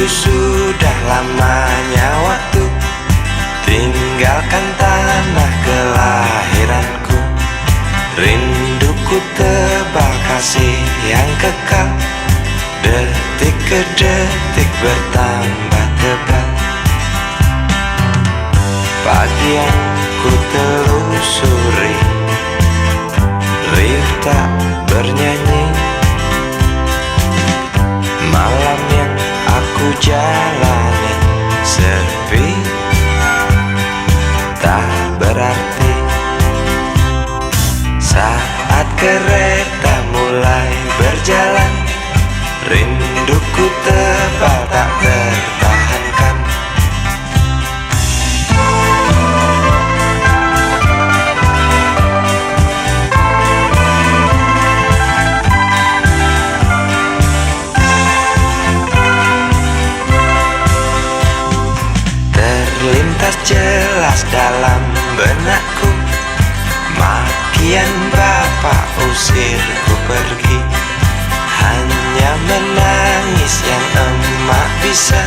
Begitu sudah lamanya waktu tinggalkan tanah kelahiranku. Rinduku tebal kasih yang kekal, detik ke detik bertambah tebal. Pagi yang ku telusuri, riuh tak bernyanyi. Malam yang aku jalani sepi, tak berarti. Saat kereta mulai berjalan, rinduku tebal tak tertahankan. Terlintas jelas dalam benakku, makian bapak usirku pergi. Hanya menangis yang emak bisa,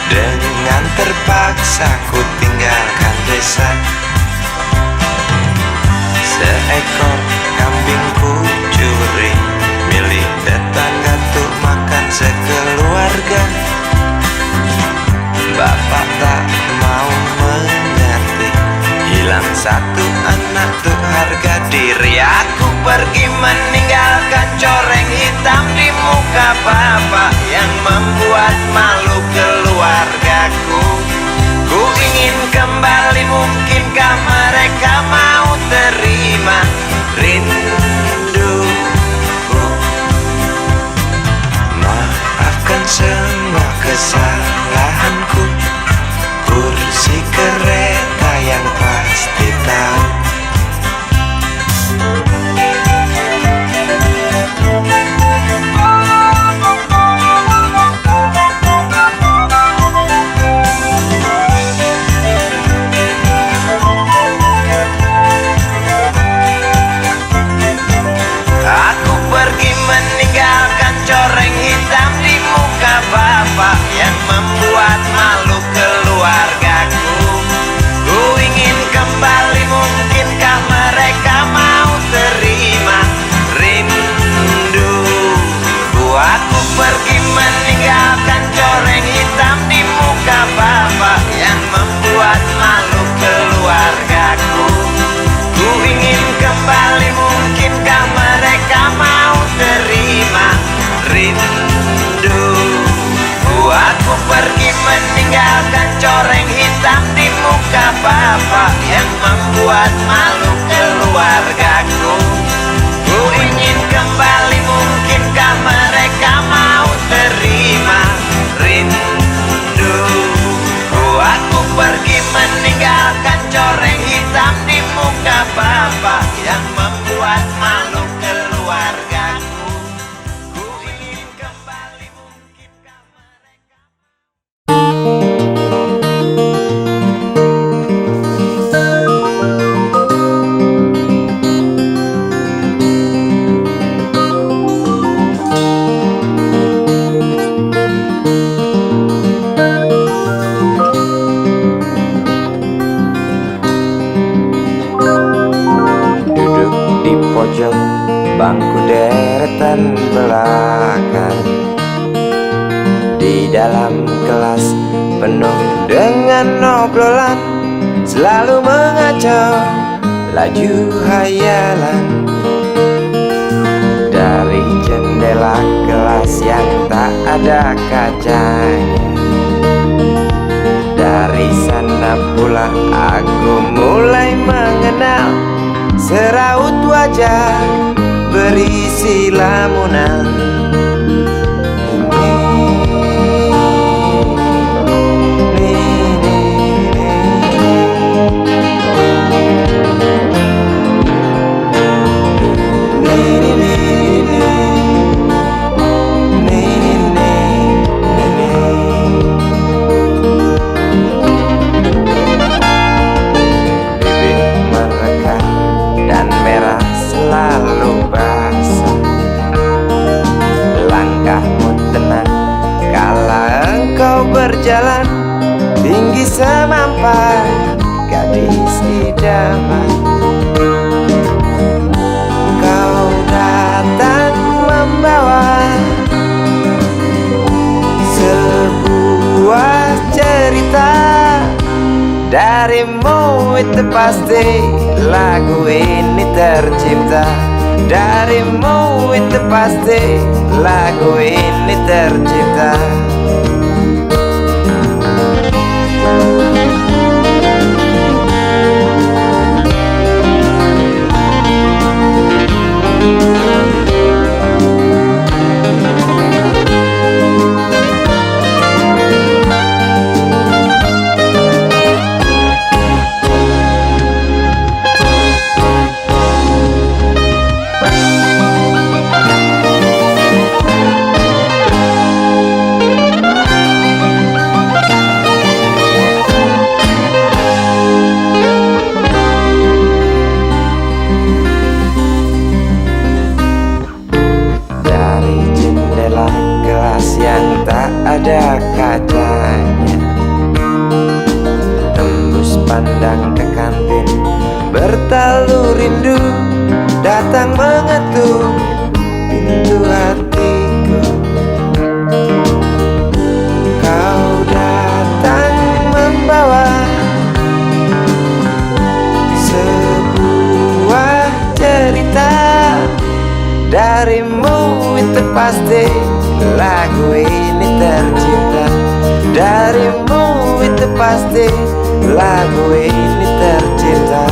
dengan terpaksa ku tinggalkan desa. Seekor kambing ku curi milik tetangga untuk makan sekeluarga. Bapak tak mau mengerti, hilang satu anak tuh harga diri. Aku pergi meninggalkan coreng hitam di muka bapak yang membuat malu keluargaku. Ku ingin kembali, mungkinkah mereka mau terima rinduku? Maafkan semua kesalahanku, kursi kereta yang pasti tahu. Aku pergi meninggalkan coreng hitam di muka bapak yang membuat malu keluargaku. Ku ingin kembali, mungkinkah mereka mau terima rinduku? Aku pergi meninggalkan coreng hitam di muka bapak yang membuat malu keluargaku. Ku ingin kembali, mungkinkah mereka mau terima rinduku? Aku pergi meninggalkan coreng hitam di muka bapak yang membuat malu keluargaku. Ku ingin kembali, mungkinkah mereka mau terima rinduku? Aku pergi meninggalkan coreng hitam di muka bapak yang membuat malu keluargaku. Ku ingin kembali, mungkinkah mereka. Duduk di pojok bangku deretan belakang, di dalam kelas penuh dengan obrolan, selalu mengacau laju hayalan. Dari jendela kelas yang tak ada kacanya, dari sana pula aku mulai mengenal seraut wajah berisi lamunan. Selalu basah gadis idaman. Kau datang membawa sebuah cerita. Darimu itu pasti lagu ini tercipta. Darimu itu pasti lagu ini tercipta. Yang tak ada kacanya, tembus pandang ke kantin, bertalu rindu datang mengetuk pintu hatiku. Kau datang membawa sebuah cerita. Darimu itu pasti lagu ini tercipta. Darimu itu pasti lagu ini tercipta.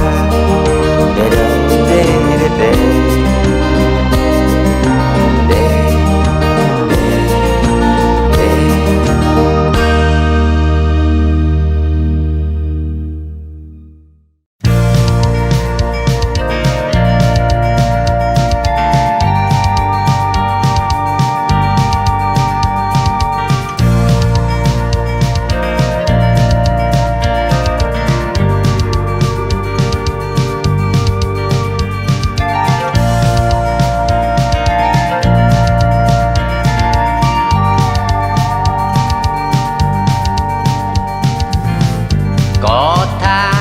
Kota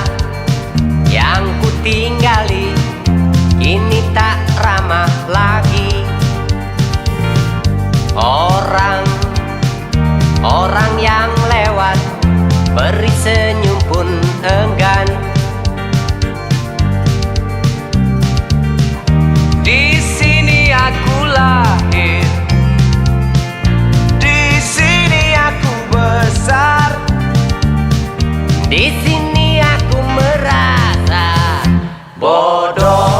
yang ku tinggali kini tak ramah lagi. Orang yang lewat beri senyum pun enggan. Di sini aku lahir, di sini aku besar. Di sini aku merasa bodoh.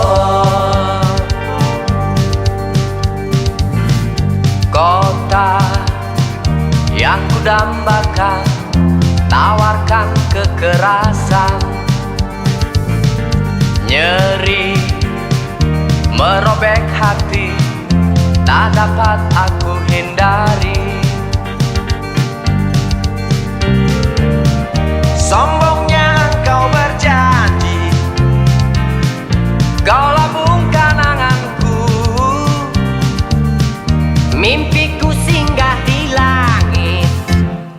Kota yang ku dambakan, tawarkan kekerasan. Nyeri merobek hati, tak dapat aku hindari. Sombongnya kau berjanji, kau labungkan anganku. Mimpiku singgah di langit,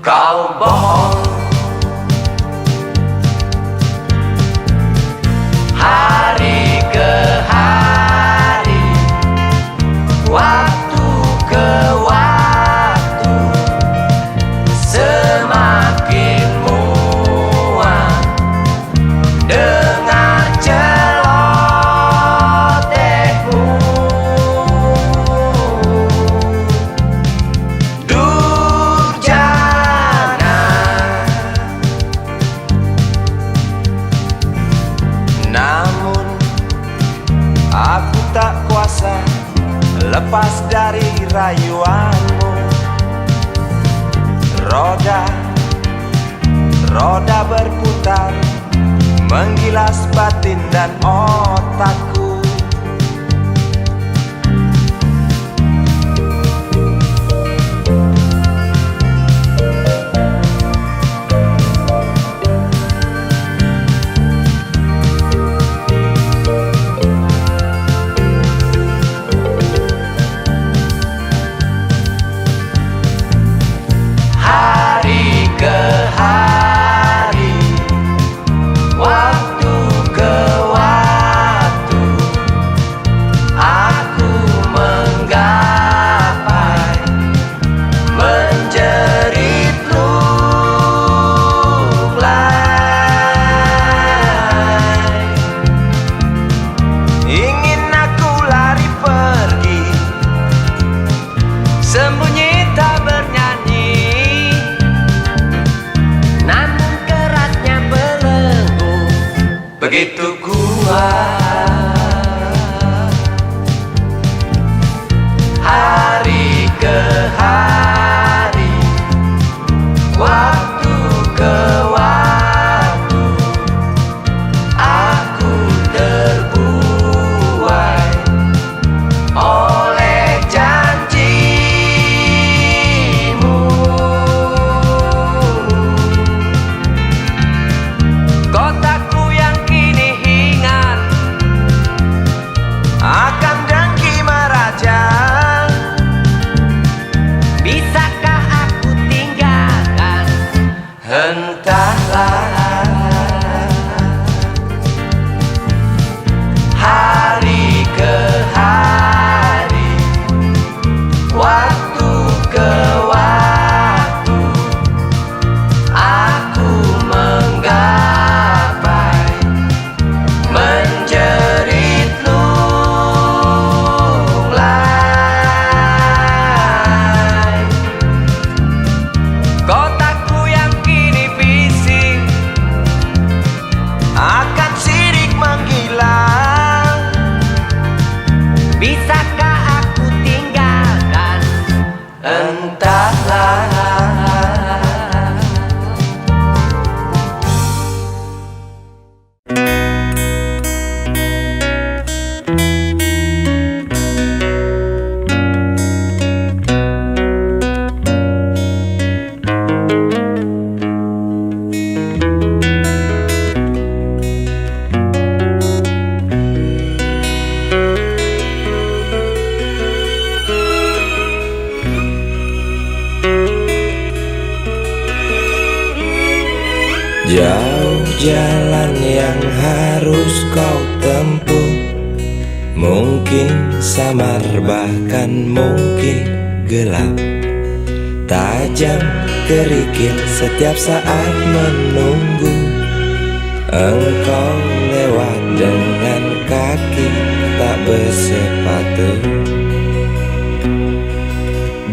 kau bohong. Hari ke hari, waktu ke waktu, semakin muak dengar celotehmu. Durjana, namun aku tak kuasa lepas dari rayuanmu. Roda berputar, menggilas batin dan otakku. Hari ke hari, begitu kuat. Hari ke hari, waktu ke waktu, aku terbuai oleh janjimu. Kotaku yang kini hingan akan dengki meraja. Bisakah aku tinggalkan? Entahlah. Hari ke hari, waktu ke waktu, aku menggapai menjerit lunglai. Kotaku yang kini bising akan sirik menggila. Bisakah aku tinggalkan? Entahlah. Jauh jalan yang harus kau tempuh, mungkin samar bahkan mungkin gelap. Tajam kerikil setiap saat menunggu engkau lewat dengan kaki tak bersepatu.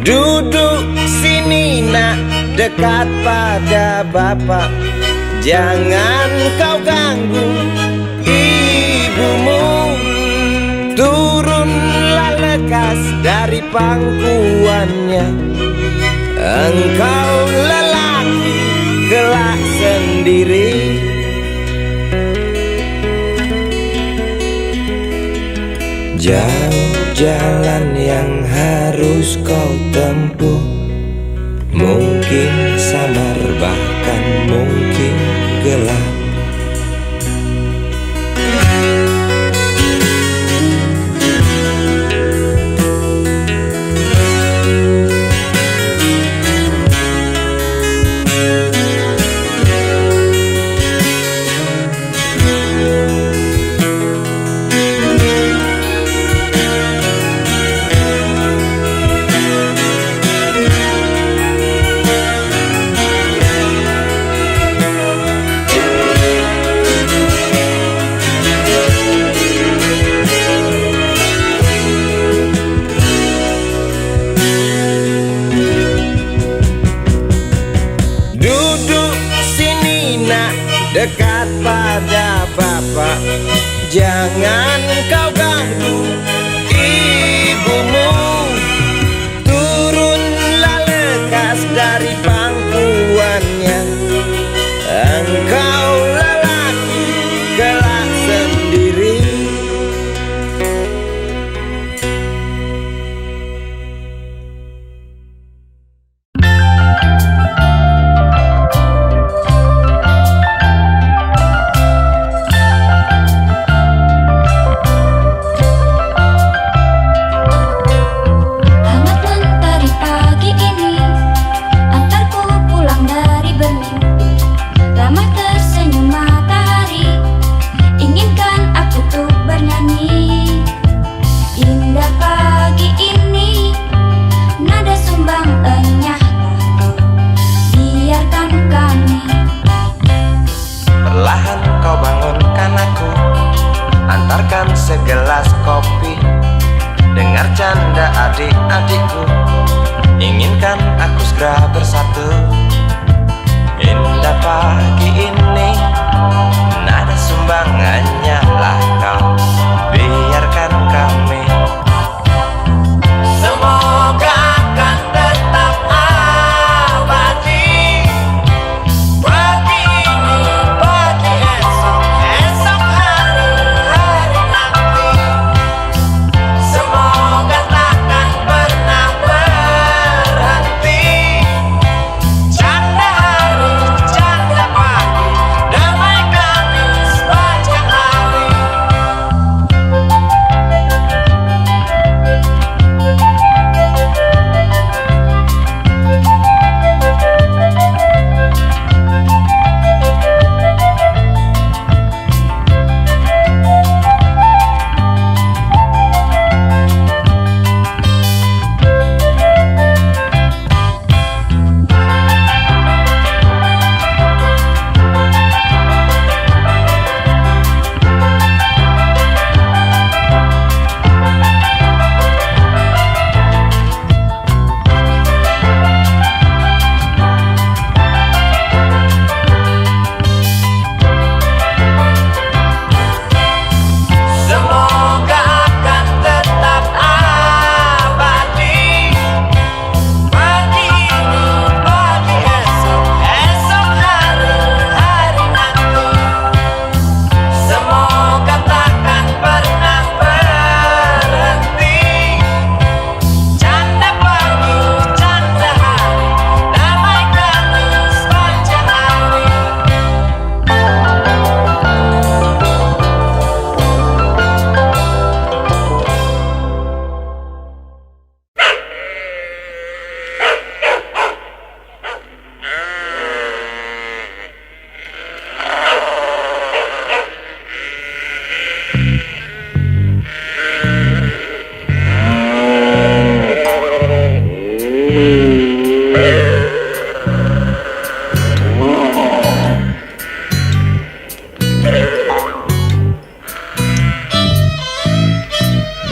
Duduk sini nak, dekat pada bapak. Jangan kau ganggu ibumu. Turunlah lekas dari pangkuannya. Engkau lelaki kelak sendiri. Jauh jalan yang harus kau tempuh, mungkin samar bahkan mungkin gelap. Dekat pada bapak, jangan kau ganggu ibumu. Turunlah lekas dari pangkuannya. Engkau lelaki kelak sendiri.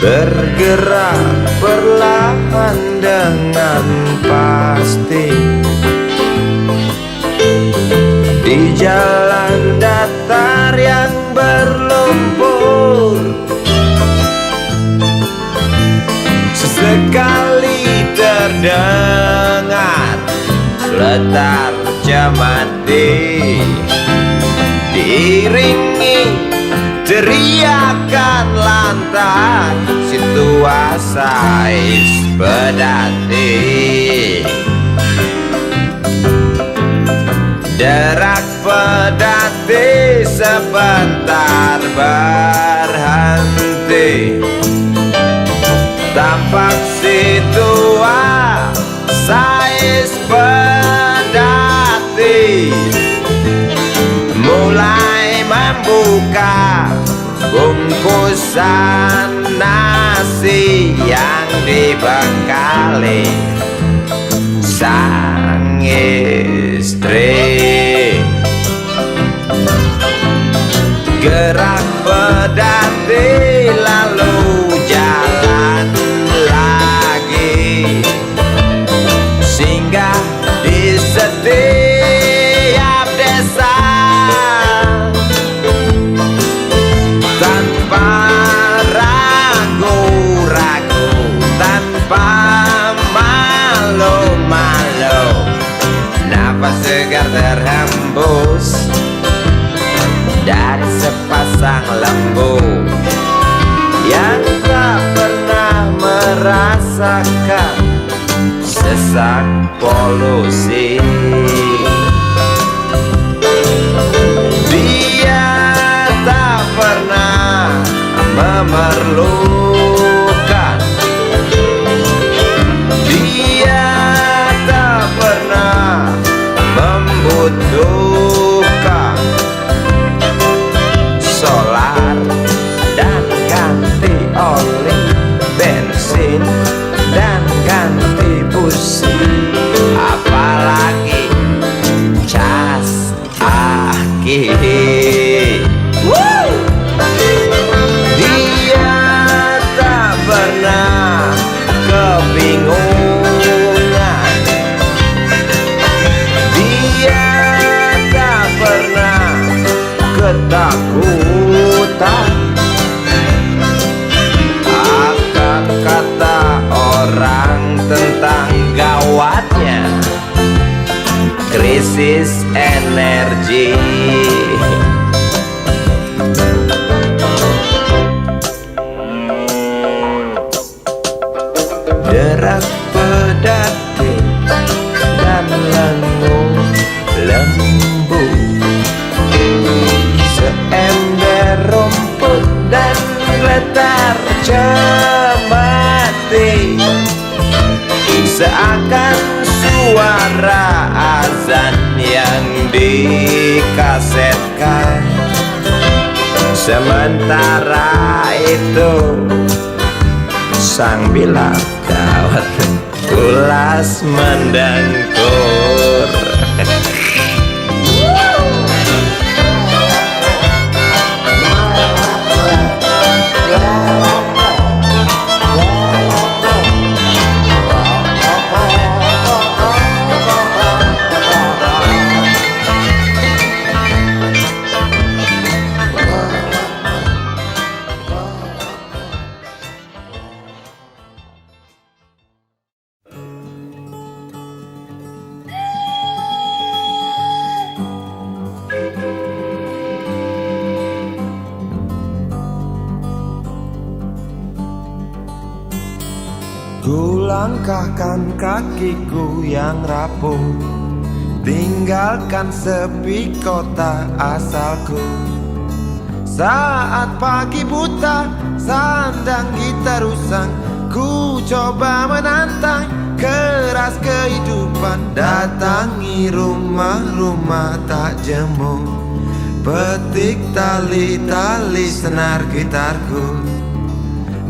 bergerak perlahan dengan pasti di jalan datar yang berlumpur. Sesekali terdengar letar cemati diiringi teriakan lantang situasi pedati. Derak pedati sebentar berhenti, tampak situasi pedati mulai membuka bungkusan nasi yang dibekali sang istri. Gerak pedati lalu jalan lagi, singgah di setiap desa tanpa ragu-ragu, tanpa malu-malu. Nafas segar terhembus dari sepasang lembu yang tak pernah merasakan sesak polusi. Dia tak pernah memerlukan, dia tak pernah membutuhkan solar dan ganti oli, bensin dan ganti busi, apalagi cas aki. Dia tak pernah kebingungan, dia tak pernah ketakutan akan kata orang tentang gawatnya krisis energi. Derak pedati dan lengung lembu, seember rumput dan letar cemati, seakan suara azan yang dikasetkan. Sementara itu sang bilang gawat ulas mendengkur. Ku langkahkan kakiku yang rapuh, tinggalkan sepi kota asalku. Saat pagi buta, sandang gitar usang, ku coba menantang keras kehidupan. Datangi rumah-rumah tak jemu, petik tali-tali senar gitarku.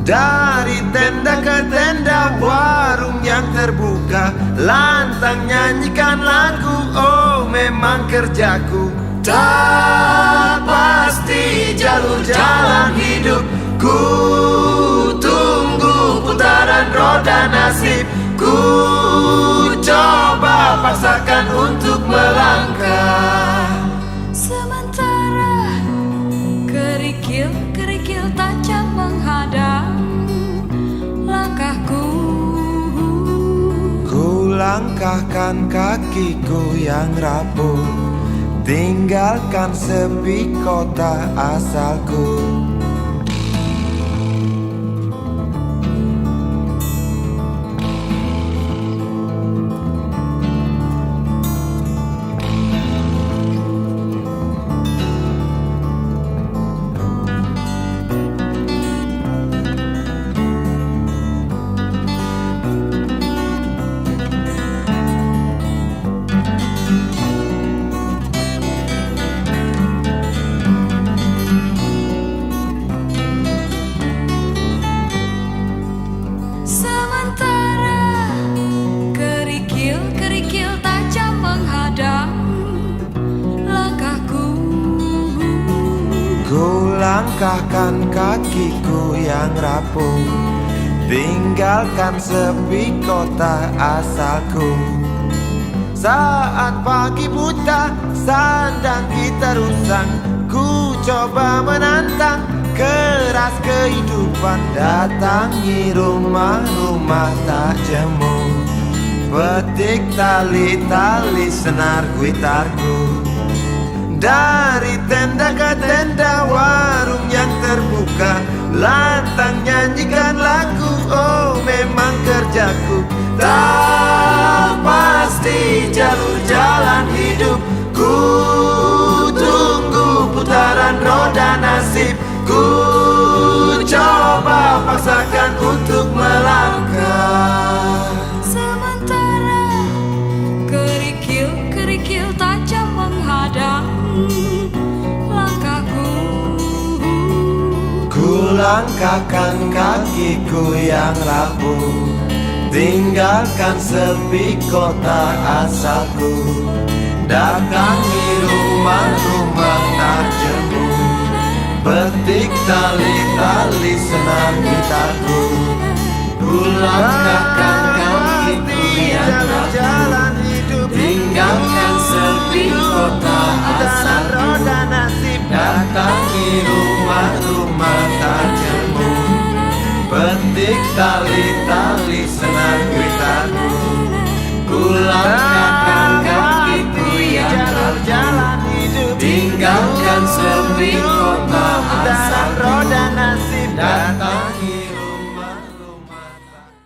Dari tenda ke tenda, warung yang terbuka, lantang nyanyikan lagu, oh memang kerjaku. Tak pasti jalur jalan hidupku tuh nasib. Ku coba paksakan untuk melangkah. Sementara kerikil-kerikil tajam menghadang langkahku. Ku langkahkan kakiku yang rapuh, tinggalkan sepi kota asalku. Sementara kerikil-kerikil tajam menghadang langkahku. Ku langkahkan kakiku yang rapuh, tinggalkan sepi kota asalku. Saat pagi buta, sandang kita rusak. Ku coba menantang keras kehidupan, datangi rumah-rumah tak jemu, petik tali-tali senar gitarku. Dari tenda ke tenda, warung yang terbuka, lantang nyanyikan lagu. Oh, memang kerjaku. Tak pasti jalur jalan hidup. Ku tunggu putaran roda nasib. Ku coba paksakan untuk melangkah. Sementara kerikil-kerikil tajam menghadang langkahku. Ku langkahkan kakiku yang rapuh, tinggalkan sepi kota asalku. Datangi rumah-rumah tak jemu, petik tali-tali senar gitarku. Ku langkahkan kakiku yang rapuh, tinggalkan sepi kota asalku. Datangi rumah-rumah tak jemu, petik tali-tali senar gitarku. Ku langkahkan kakiku yang rapuh, tinggalkan sepi kota asalku. Datangi rumah-rumah tak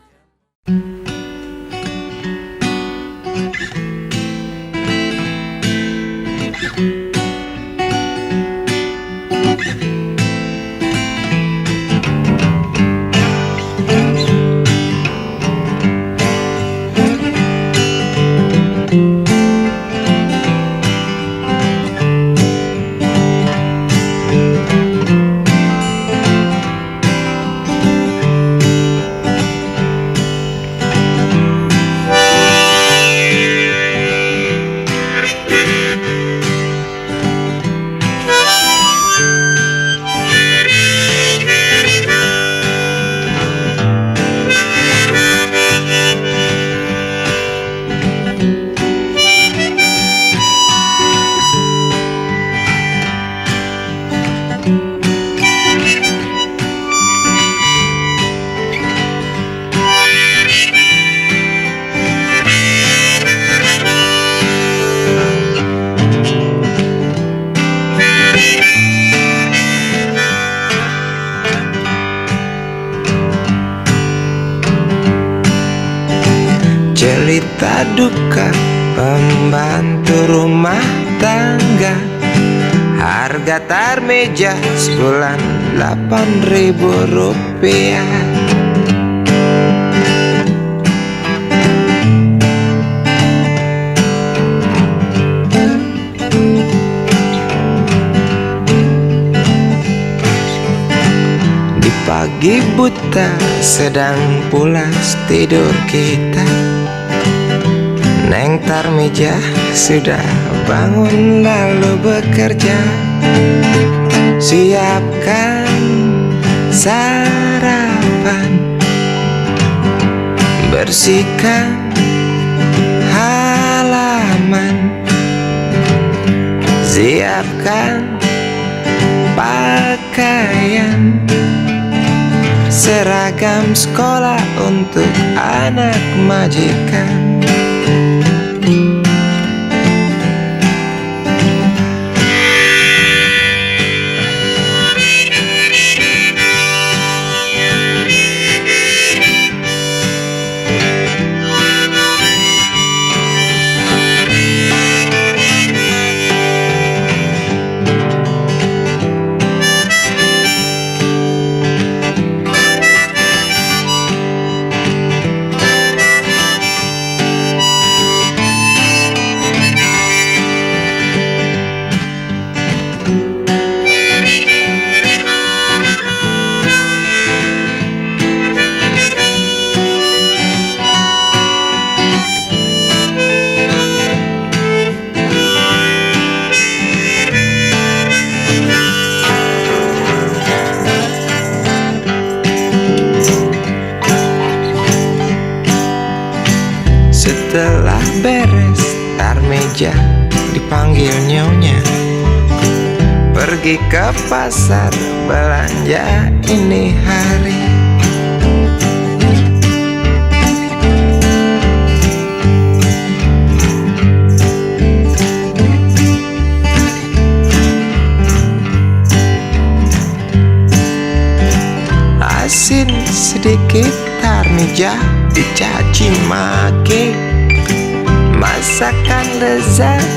cerita duka pembantu rumah tangga. Harga tarmeja sebulan 8.000 rupiah. Di pagi buta sedang pulas tidur kita, Neng Tarmeja sudah bangun lalu bekerja. Siapkan sarapan, Bersihkan halaman, siapkan pakaian, seragam sekolah untuk anak majikan. Setelah beres tar meja, dipanggil nyonya, pergi ke pasar belanja ini hari. Asin sedikit tar meja, dicaci maki. Masakan lezat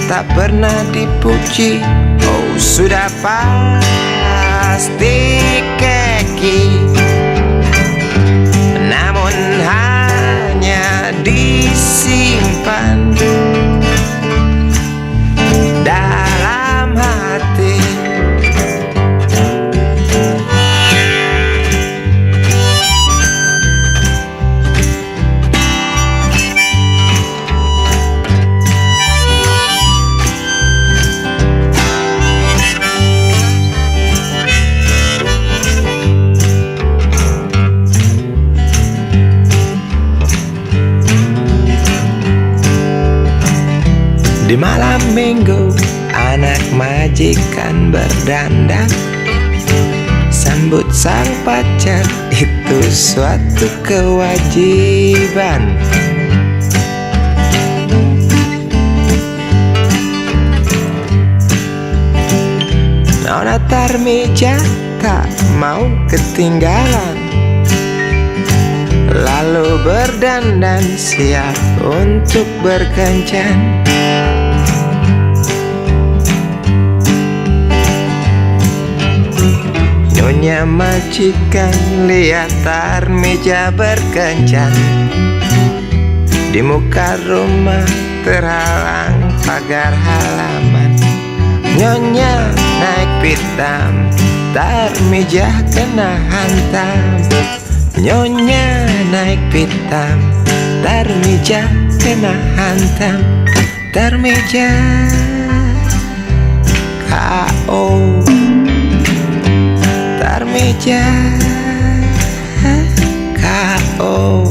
tak pernah dipuji. Oh sudah pasti keki, namun hanya disimpan dalam hati. Di malam minggu anak majikan berdandan, sambut sang pacar itu suatu kewajiban. Nona Tarmija tak mau ketinggalan, lalu berdandan siap untuk berkencan. Nyonya majikan lihat Tarmija berkencan, di muka rumah terhalang pagar halaman. Nyonya naik pitam, Tarmija kena hantam. Nyonya naik pitam, Tarmija kena hantam. Tarmija K.O. Tarmija K.O.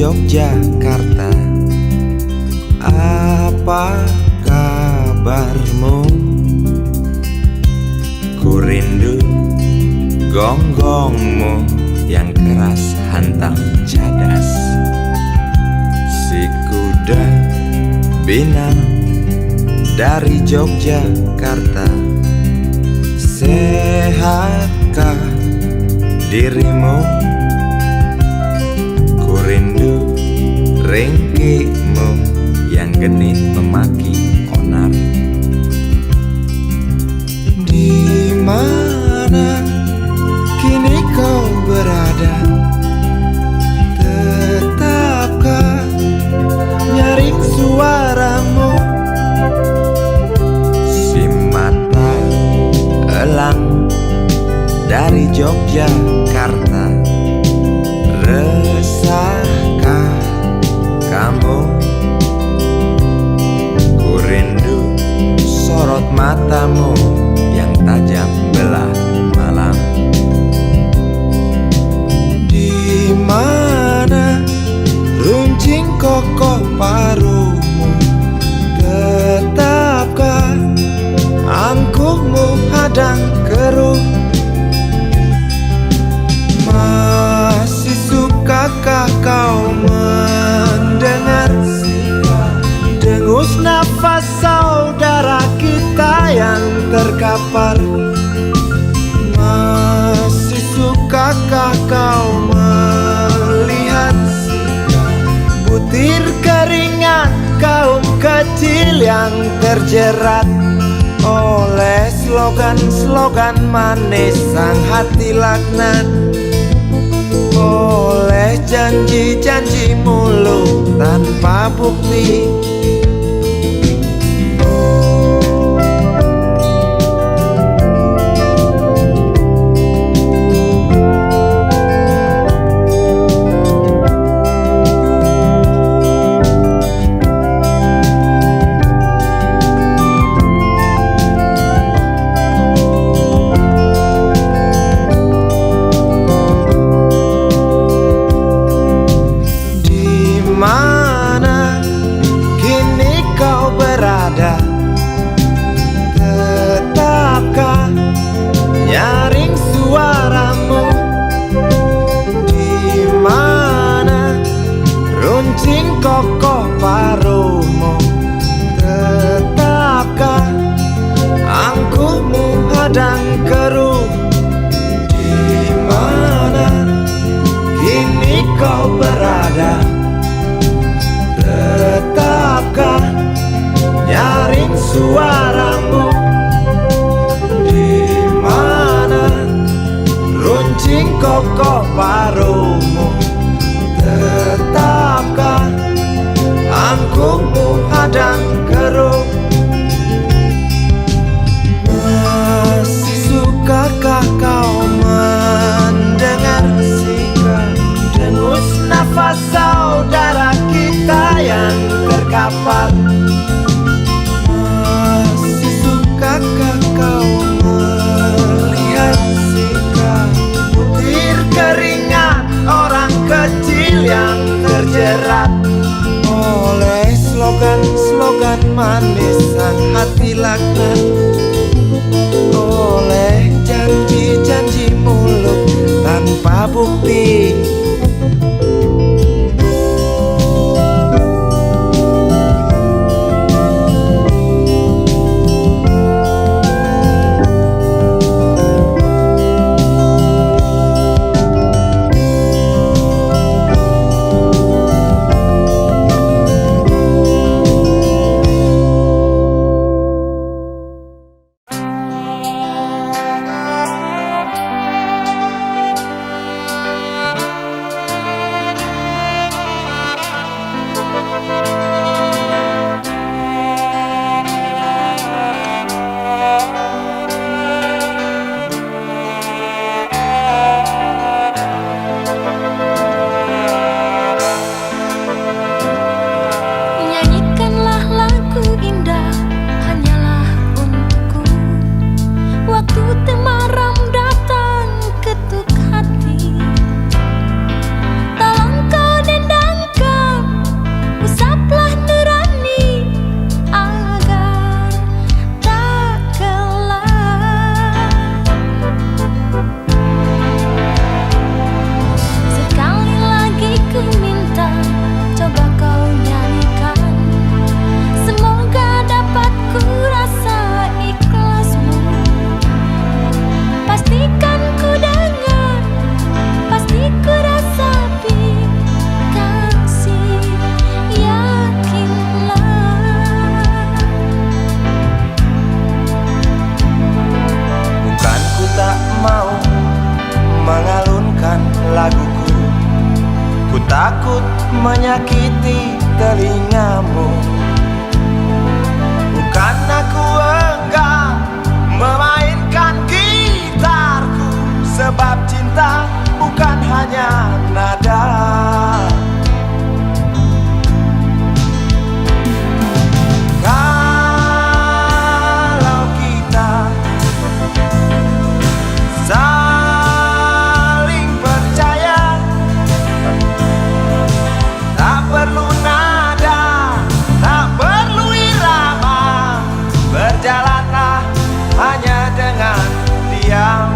Yogyakarta. Apa kabarmu? Ku rindu gonggongmu yang keras hantam cadas. Si kuda binang dari Yogyakarta. Sehatkah dirimu? Ku rindu ringkimu yang genit memaki onar. Di mana kini kau berada? Tetapkah nyaring suaramu? Si mata elang dari Yogyakarta. Resahkah kamu? Ku rindu sorot matamu yang tajam belah malam. Di mana runcing kokoh paruhmu? Tetapkah angkuhmu hadang keruh? Masih sukakah kau mendengar dengus nafas saudara kita yang terkapar? Masih sukakah kau melihat butir keringat kaum kecil yang terjerat oleh slogan-slogan manis sang hati laknat, oleh janji-janji mulut tanpa bukti. Mana kini kau berada? Tetapkah nyaring suaramu? Di mana runcing kokoh paruhmu? Tetapkah angkuhmu hadang keruh? Di mana kini kau berada? Tetapkah nyaring suaramu? Di mana runcing kokoh paruhmu? Tetapkah angkuhmu hadang keruh? Masih sukakah kau mendengar sikap dengus nafas saudara kita yang terkapar? Masih menyakiti telingamu. Bukan aku enggan memainkan gitarku, sebab cinta bukan hanya nada. Kalau kita saling percaya, tak perlu nada, tak perlu irama, berjalanlah hanya dengan diam.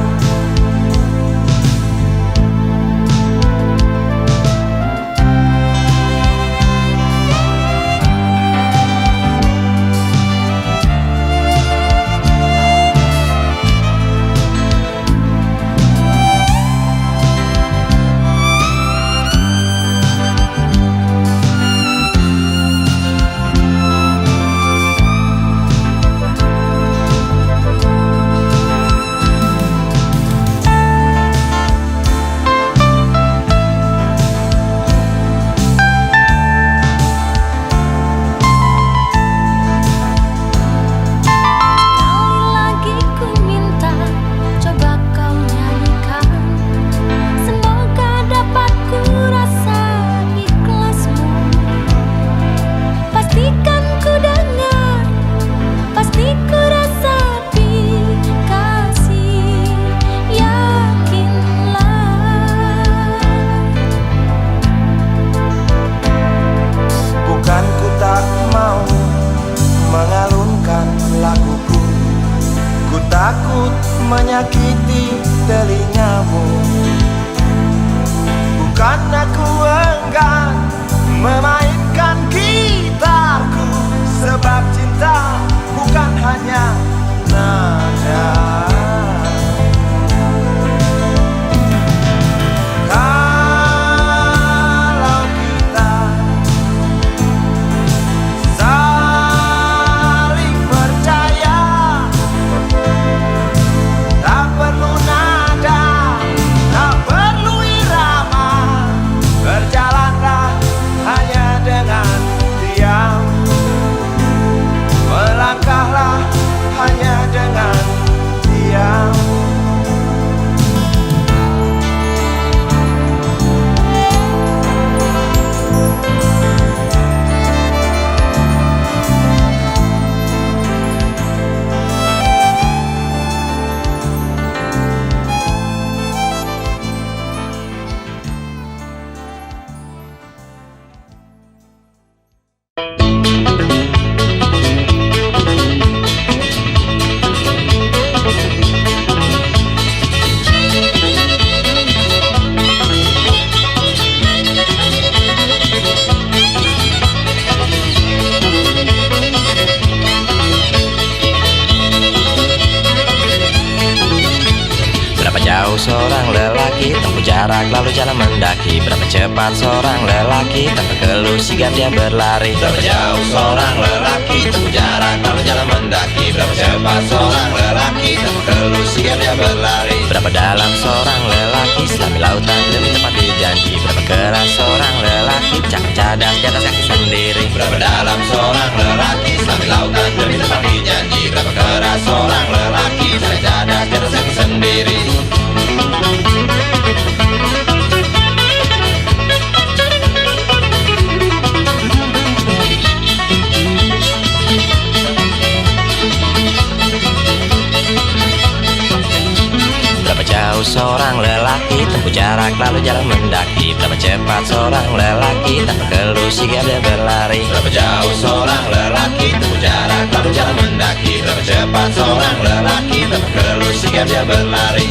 Takut menyakiti telingamu. Bukan aku enggan memainkan gitarku, sebab cinta bukan hanya nada. Kalau kita saling percaya, tak perlu nada, tak perlu irama, berjalanlah hanya dengan diam. Melangkahlah hanya dengan diam. Seorang lelaki tempuh jarak lalu jalan mendaki. Berapa cepat seorang lelaki tanpa keluh sigap dia berlari. Berapa jauh seorang lelaki tempuh jarak lalu jalan mendaki. Berapa cepat seorang lelaki tanpa keluh sigap dia berlari. Berapa dalam seorang lelaki selami lautan demi tepati janji. Berapa keras seorang lelaki cakap cadas di atas kaki sendiri. Berapa dalam seorang lelaki selami lautan demi tepati janji. Berapa keras seorang lelaki cakap cadas di atas kaki sendiri. Berapa jauh seorang lelaki tempuh jarak lalu jalan mendaki. Berapa cepat seorang lelaki tanpa keluh sigap dia berlari. Berapa jauh seorang lelaki tempuh jarak lalu jalan mendaki. Berapa cepat seorang lelaki tanpa keluh sigap dia berlari.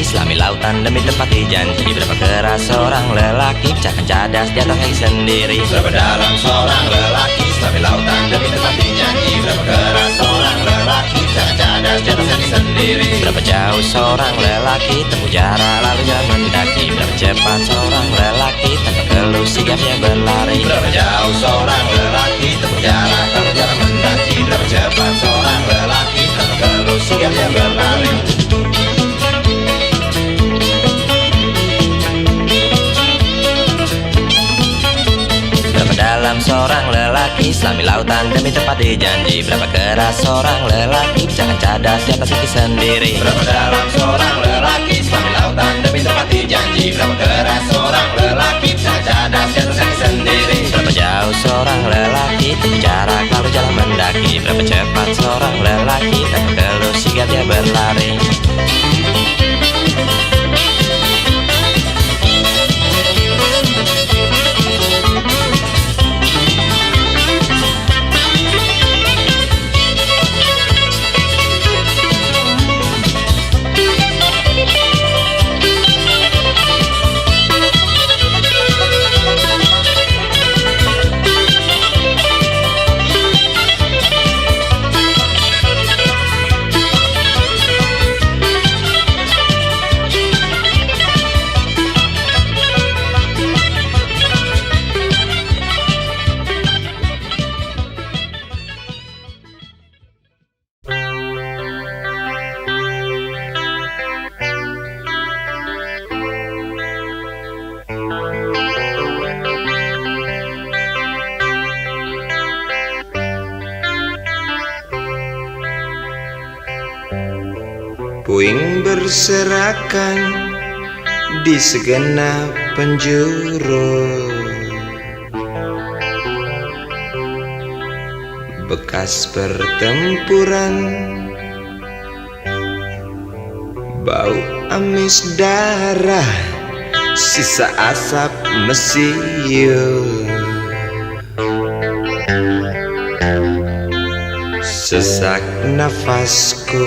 selami lautan demi tepati janji. Berapa keras seorang lelaki pecahkan cadas di atas kaki sendiri. Berapa dalam seorang lelaki selami lautan demi tepati janji. Berapa keras seorang lelaki pecahkan cadas di atas kaki sendiri. Berapa jauh seorang lelaki tempuh jarak lalu jalan mendaki. Berapa cepat seorang lelaki tanpa keluh sigapnya berlari. Berapa jauh seorang lelaki tempuh jarak lalu jalan mendaki. Berapa cepat seorang lelaki tanpa keluh sigapnya berlari. Berapa dalam seorang lelaki selami lautan demi tepati janji. Berapa keras seorang lelaki pecahkan cadas di atas kaki sendiri. Berapa dalam seorang lelaki selami lautan demi tepati janji. Berapa keras seorang lelaki pecahkan cadas di atas kaki sendiri. Berapa jauh seorang lelaki tempuh jarak lalu jalan mendaki. Berapa cepat seorang lelaki tanpa keluh sigap dia berlari. Puing berserakan di segenap penjuru, bekas pertempuran, bau amis darah, sisa asap mesiu. Sesak nafasku,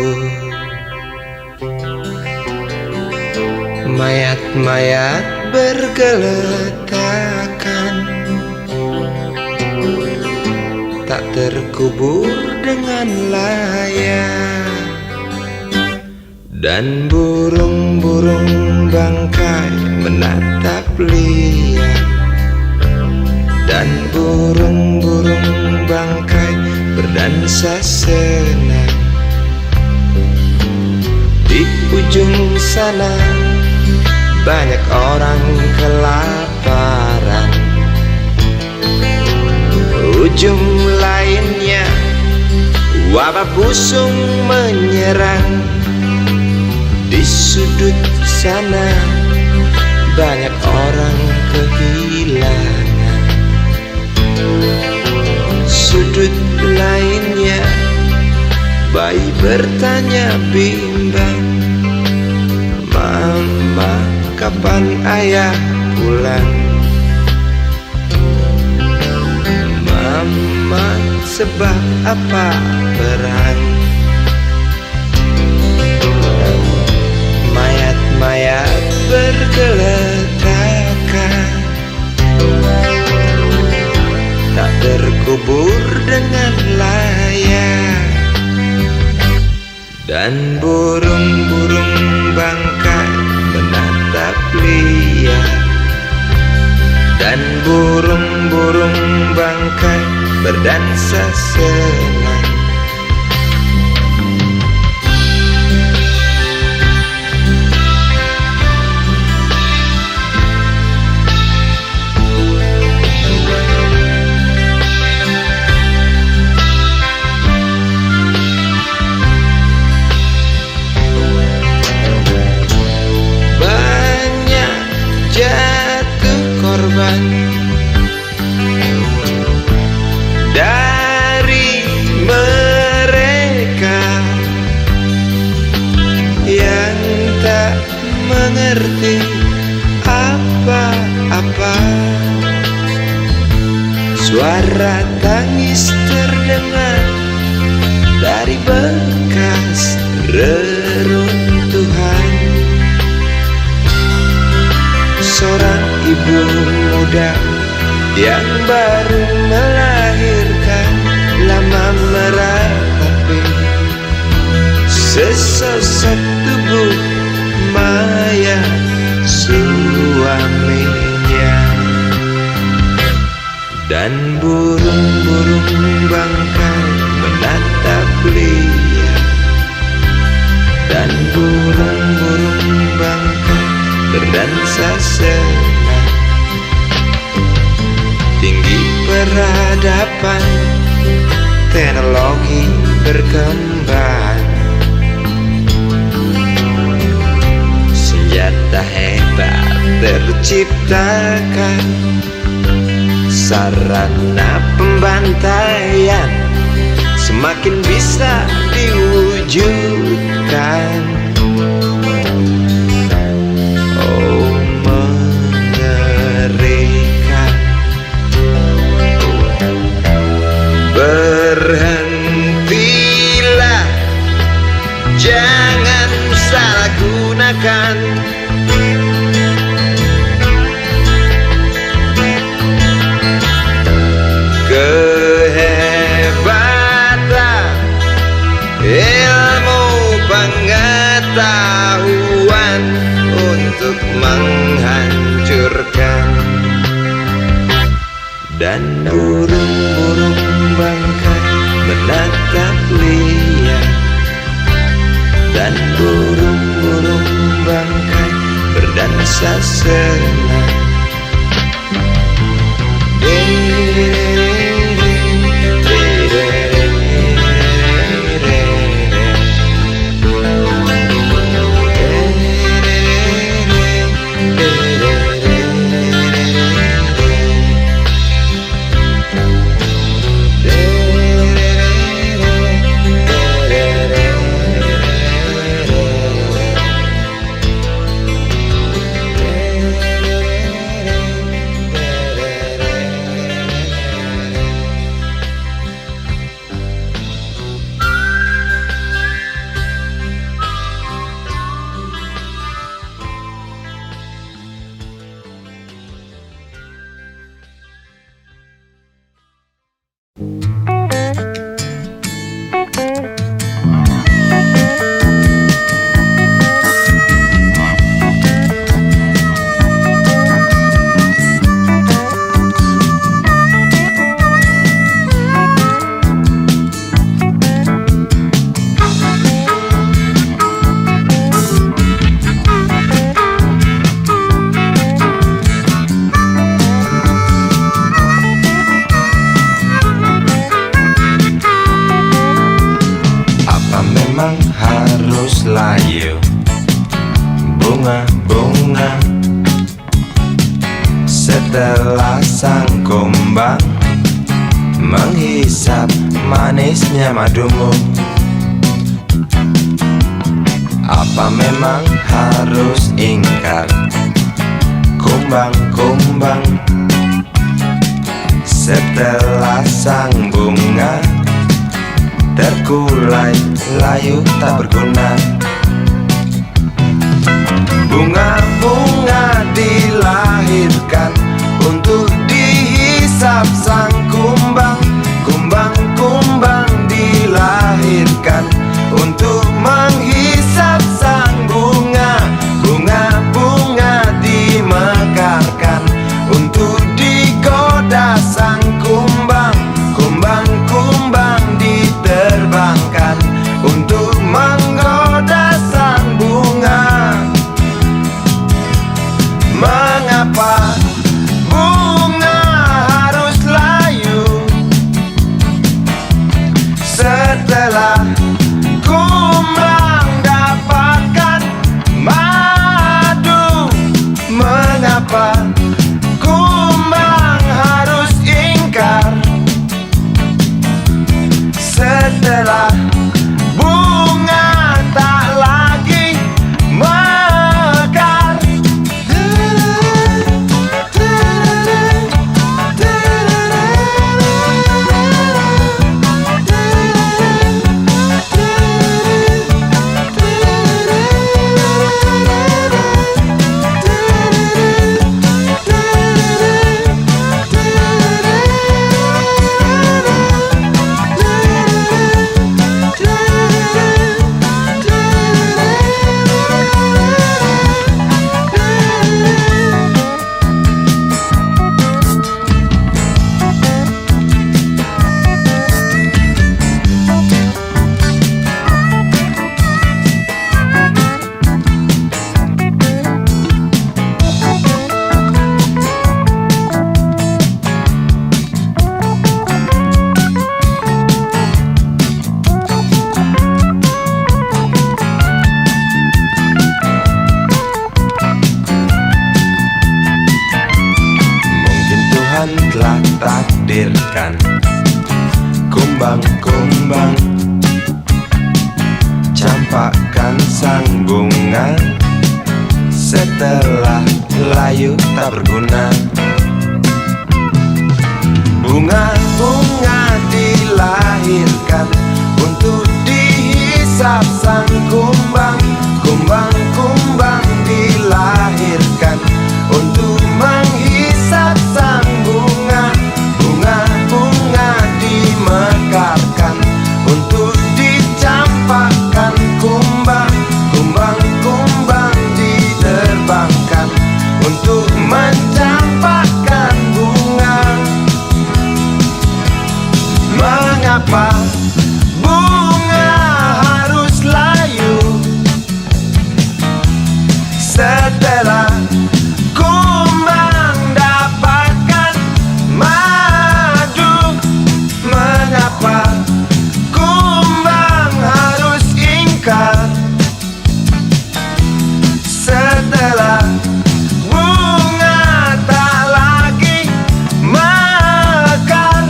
mayat-mayat bergeletakan, tak terkubur dengan layak. Dan burung-burung bangkai menatap liar. Dan burung-burung bangkai berdansa senang. Di ujung sana banyak orang kelaparan. Ujung lainnya wabah busung menyerang. Di sudut sana banyak orang kehilangan. Sudut lainnya bayi bertanya bimbang, "Mama, kapan ayah pulang? Mama, sebab apa perang?" Mayat-mayat bergeletakan, tak terkubur dengan layak. Dan burung-burung bangkai menatap liar. Dan burung-burung bangkai berdansa senang. Korban dari mereka yang tak mengerti apa-apa. Suara tangis terdengar dari bekas reruntuhan. muda yang baru melahirkan, lama meratapi sesosok tubuh maya suaminya. Dan burung-burung bangkai menatap Lia, dan burung-burung bangkai berdansa senang. Tinggi peradaban, teknologi berkembang, senjata hebat terciptakan, sarana pembantaian semakin bisa diwujudkan. Oh, mengerikan. Berhentilah, jangan salah gunakan kehebatan ilmu pengetahuan untuk menghancurkan. Dan burung-burung bangkai menatap Lia, dan burung-burung bangkai berdansa senang. Layu bunga-bunga setelah sang kumbang menghisap manisnya madumu. Apa memang harus ingkar kumbang-kumbang setelah sang bunga terkulai layu tak berguna? Bunga-bunga dilahirkan untuk dihisap sang kumbang. Kumbang-kumbang dilahirkan untuk menghisap sang bunga. Bunga-bunga dimekarkan untuk digoda sang kumbang. Kumbang-kumbang diterbangkan untuk menggoda sang bunga. Mengapa bunga harus layu? kumbang, campakkan sang bunga. Setelah layu tak berguna, bunga-bunga dilahirkan untuk dihisap sang kumbang. Kumbang-kumbang dilahirkan untuk menghisap sang bunga. Bunga-bunga dimekarkan untuk dicampakkan kumbang. Kumbang-kumbang diterbangkan untuk mencampakkan bunga. Mengapa bunga harus layu setelah kumbang dapatkan madu? Mengapa kumbang harus ingkar setelah bunga tak lagi mekar?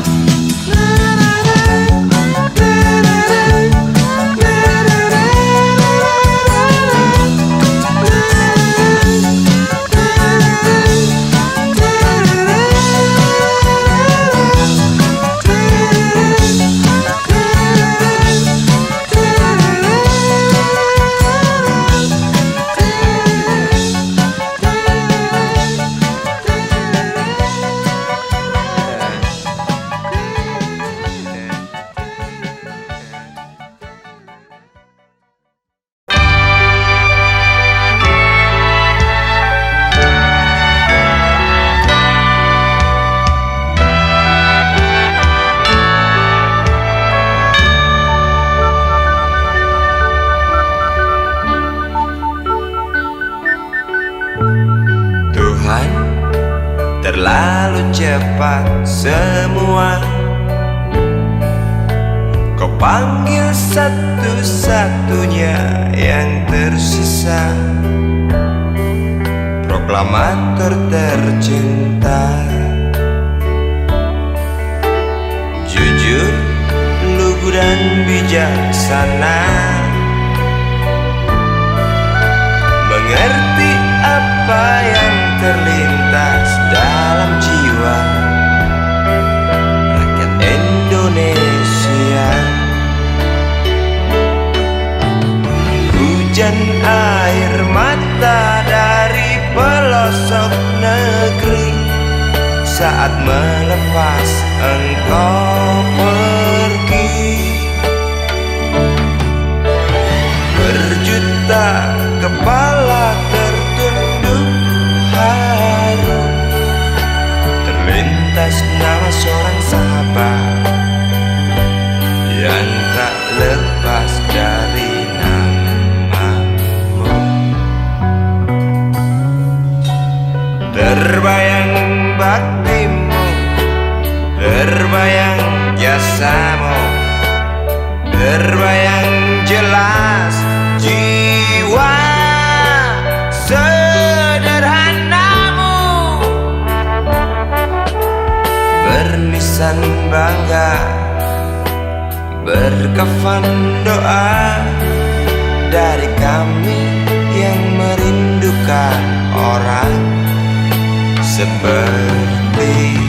Tuhan, terlalu cepat semua. Kau panggil satu-satunya yang tersisa, proklamator tercinta. Jujur, lugu dan bijaksana, mengerti apa yang terlintas dalam jiwa rakyat Indonesia. Hujan air mata dari pelosok negeri saat melepas engkau pergi. Berjuta kepala tertunduk haru, terlintas nama seorang sahabat yang tak lepas dari namamu. Terbayang baktimu, terbayang jasamu, terbayang jelas jiwa sederhanamu. Bernisan bangga, berkafan doa dari kami yang merindukan orang sepertimu.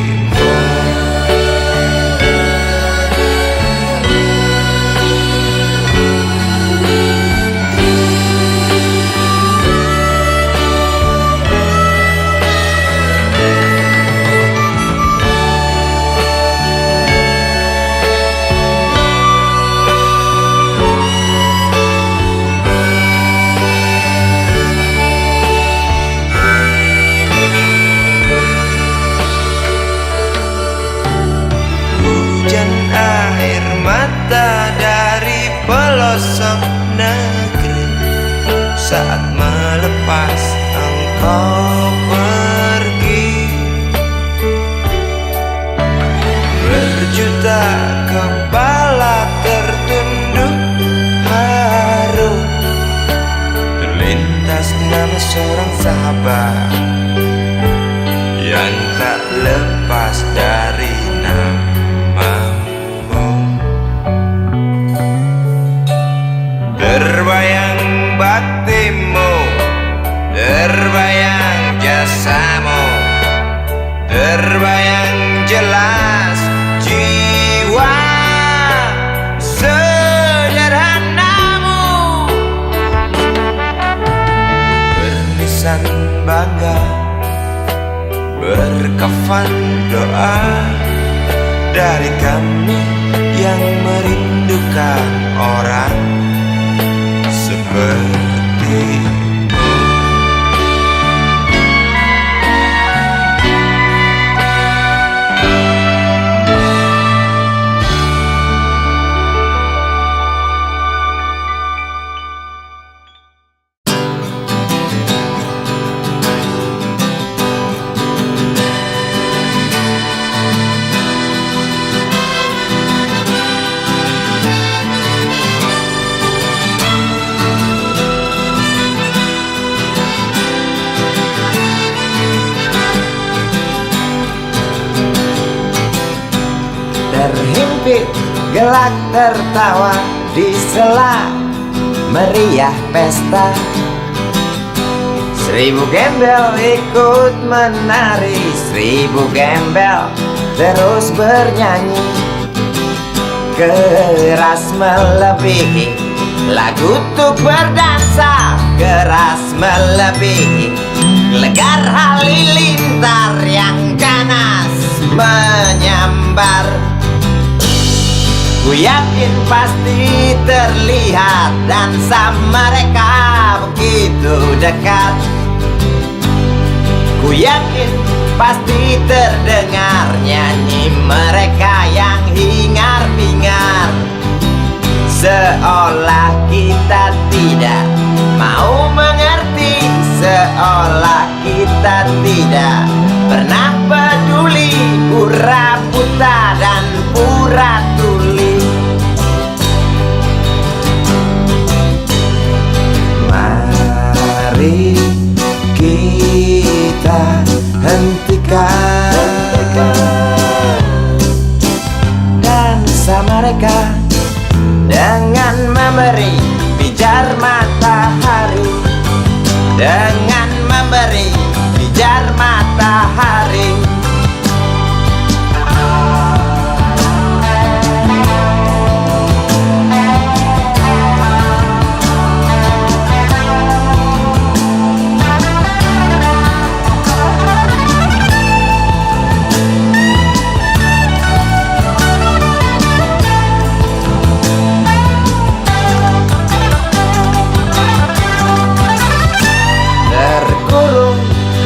Pelosok negeri saat melepas engkau pergi. Berjuta kepala tertunduk haru, terlintas nama seorang sahabat yang tak lepas dari namamu. terbayang jelas jiwa sederhanamu, berlisan bangga, berkafan doa dari kami yang merindukan orang seperti terhimpit gelak tertawa di sela meriah pesta. 1000 gembel ikut menari, 1000 gembel terus bernyanyi, keras melebihi lagu untuk berdansa, keras melebihi legar halilintar yang ganas menyambar. Ku yakin pasti terlihat dansa mereka begitu dekat. Ku yakin pasti terdengar nyanyi mereka yang hingar-bingar. Seolah kita tidak mau mengerti, seolah kita tidak pernah peduli, pura buta dan pura tuli. Mari kita hentikan dansa mereka dengan memberi pijar matahari, dengan memberi pijar matahari.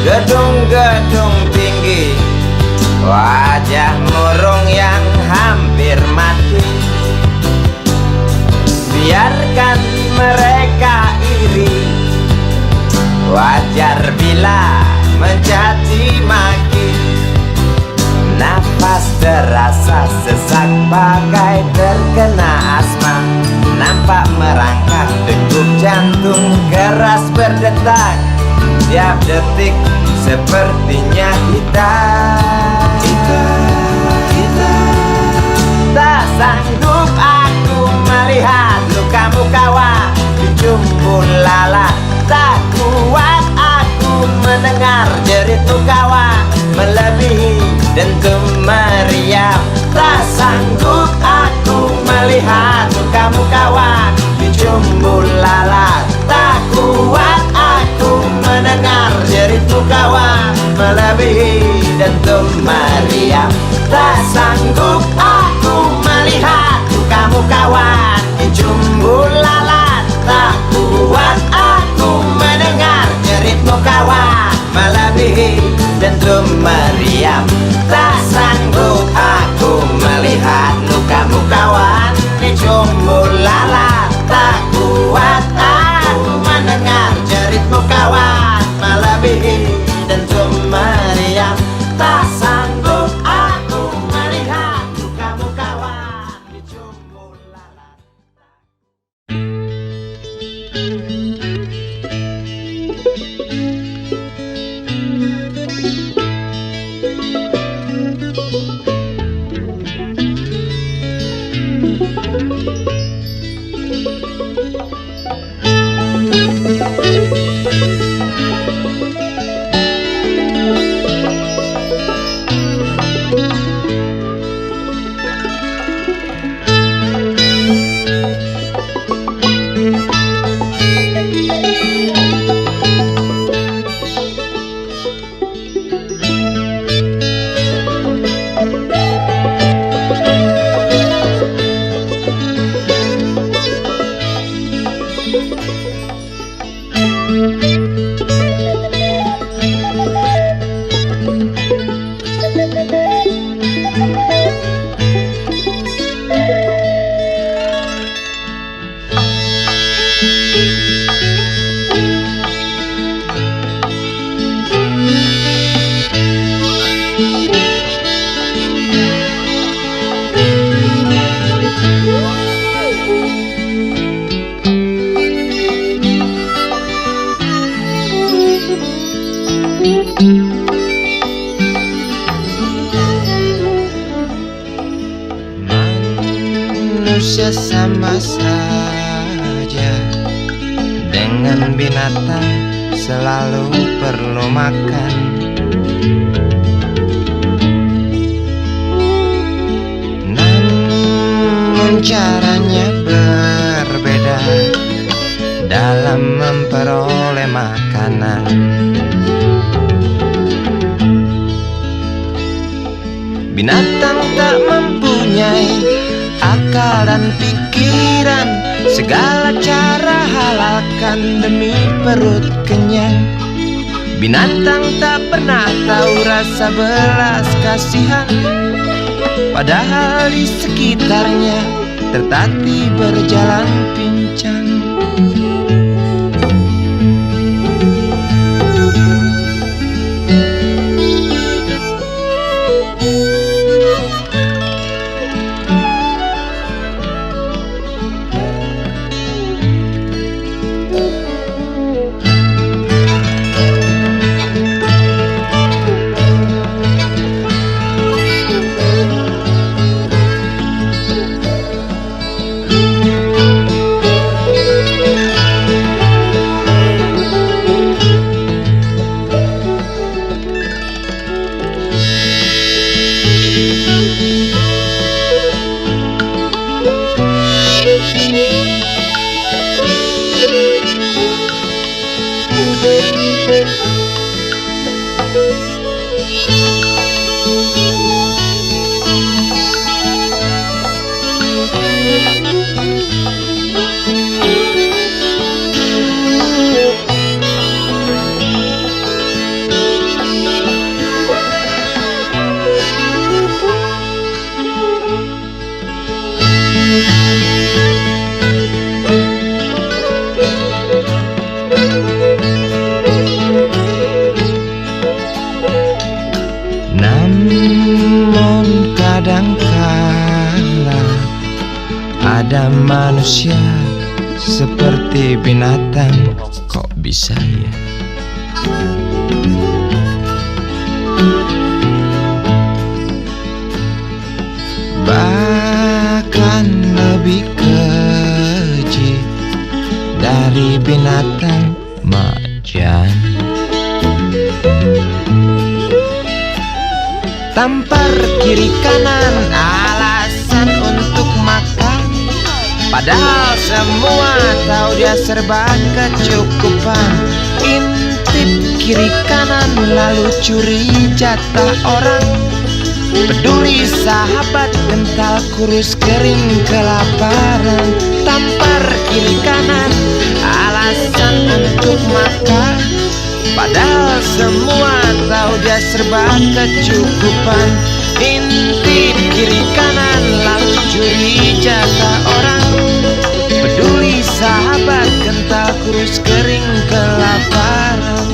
Gedung-gedung tinggi, wajah murung yang hampir mati. Biarkan mereka iri, wajar bila mencaci maki. Nafas terasa sesak bagai terkena asma, nampak merangkak degup jantung keras berdetak. Tiap detik sepertinya kita tak sanggup aku melihat lukamu kawan di jumbo lalat. Tak kuat aku mendengar jeritmu kawan melebihi dentum meriam. Tak sanggup aku melihat lukamu kawan di jumbo lalat. Tak kuat aku mendengar jeritmu kawan melebihi dentum meriam. Tak sanggup aku melihat lukamu kawan di jumbo lalat. Tak kuat aku mendengar jeritmu kawan melebihi dentum meriam. Tak sanggup aku melihat lukamu kawan di jumbo lalat. Tak kuat aku mendengar jeritmu kawan melebihi dentum meriam. Tak sanggup aku melihat lukamu kawan di jumbo lalat. Manusia sama saja dengan binatang, selalu perlu makan. Namun caranya berbeda dalam memperoleh makanan. Binatang tak mempunyai akal dan pikiran, segala cara halalkan demi perut kenyang. Binatang tak pernah tahu rasa belas kasihan, padahal di sekitarnya tertatih berjalan pincang. Namun kadangkala ada manusia seperti binatang. Kok bisa ya? Bahkan lebih keji dari binatang macan. Tampar kiri kanan alasan untuk makan, padahal semua tahu dia serba kecukupan. Intip kiri kanan lalu curi jatah orang. Peduli sahabat kental kurus kering kelaparan. Tampar kiri kanan alasan untuk makan, padahal semua tahu dia serba kecukupan. Intip kiri kanan lalu curi jatah orang. Peduli sahabat kental kurus kering kelaparan.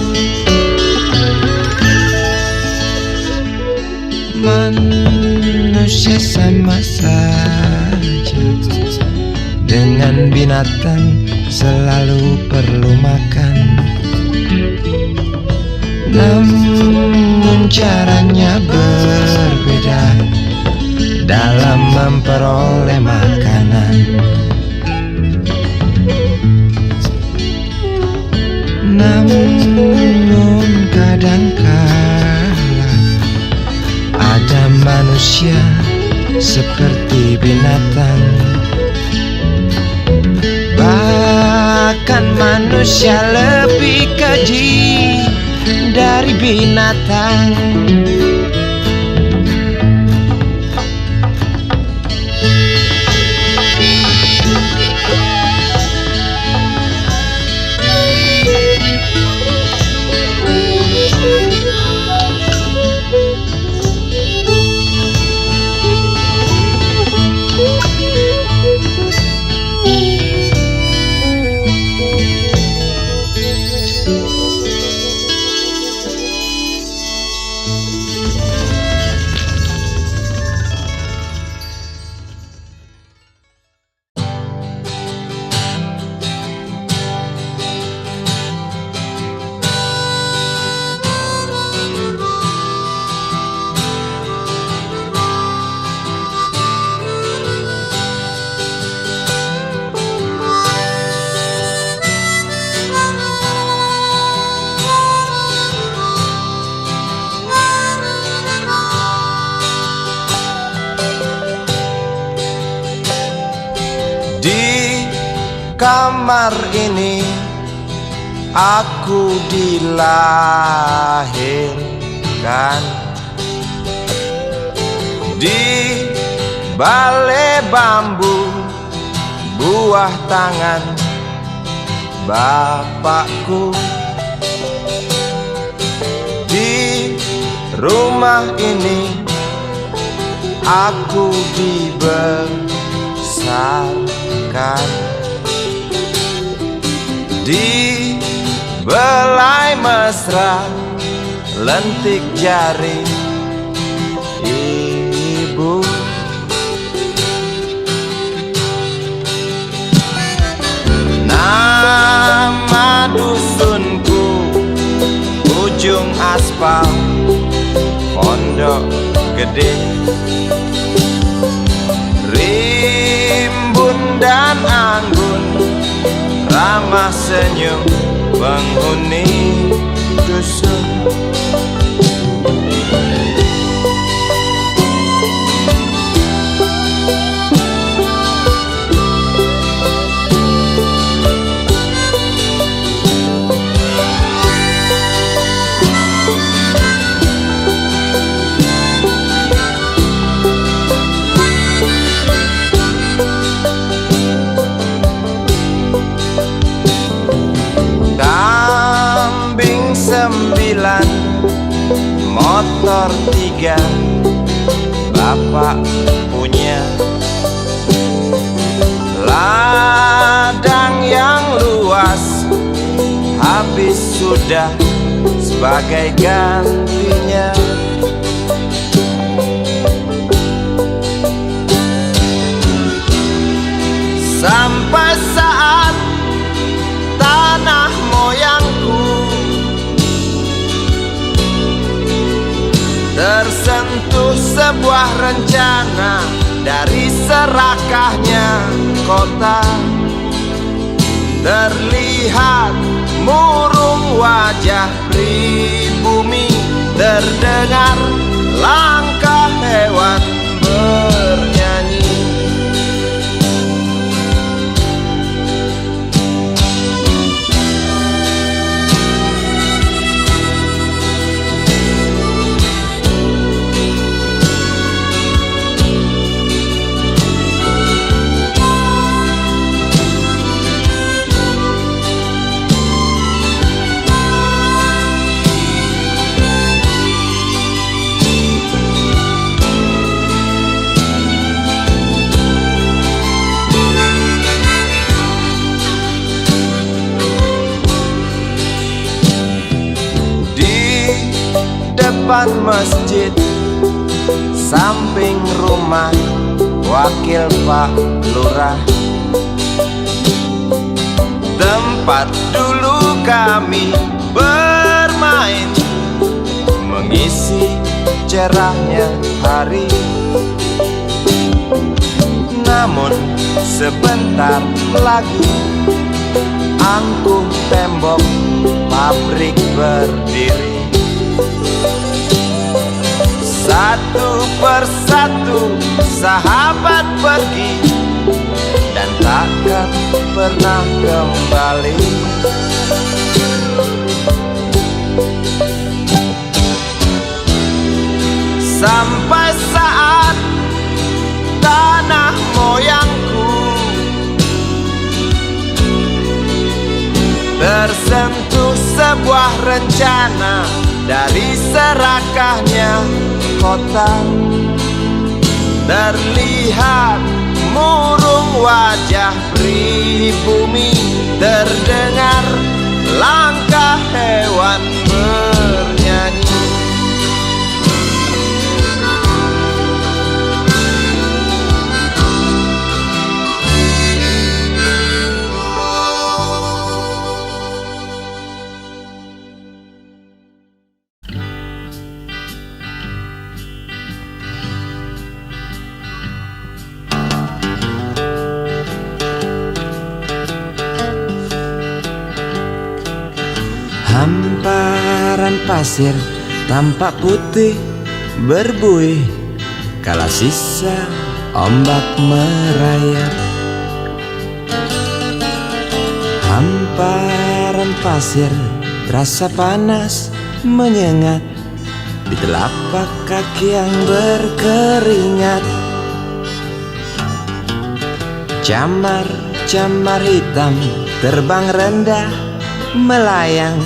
Manusia sama saja dengan binatang, selalu perlu makan. Namun caranya berbeda dalam memperoleh makanan. Namun kadangkala ada manusia seperti binatang. Bahkan manusia lebih keji dari binatang. kamar ini aku dilahirkan. Di balai bambu buah tangan bapakku. Di rumah ini aku dibesarkan. Di belai mesra lentik jari ibu. Nama dusunku ujung aspal Pondok Gede. Rimbun dan anggun ramah senyum penghuni dusun. Kambing 9, motor 3, bapak punya. Ladang yang luas habis sudah sebagai gantinya. Sampai saat tanah moyangku tersentuh sebuah rencana dari serakahnya kota. Terlihat murung wajah pribumi, terdengar langkah hewan bernyanyi. Depan masjid samping rumah wakil Pak Lurah, tempat dulu kami bermain mengisi cerahnya hari. Namun sebentar lagi angkuh tembok pabrik berdiri. Satu persatu sahabat pergi dan takkan pernah kembali. Sampai saat tanah moyangku tersentuh sebuah rencana dari serakahnya kota. Terlihat murung wajah pribumi, terdengar langkah hewan bernyanyi. Hamparan pasir tampak putih berbuih kala sisa ombak merayap. Hamparan pasir terasa panas menyengat di telapak kaki yang berkeringat. Camar-camar hitam terbang rendah melayang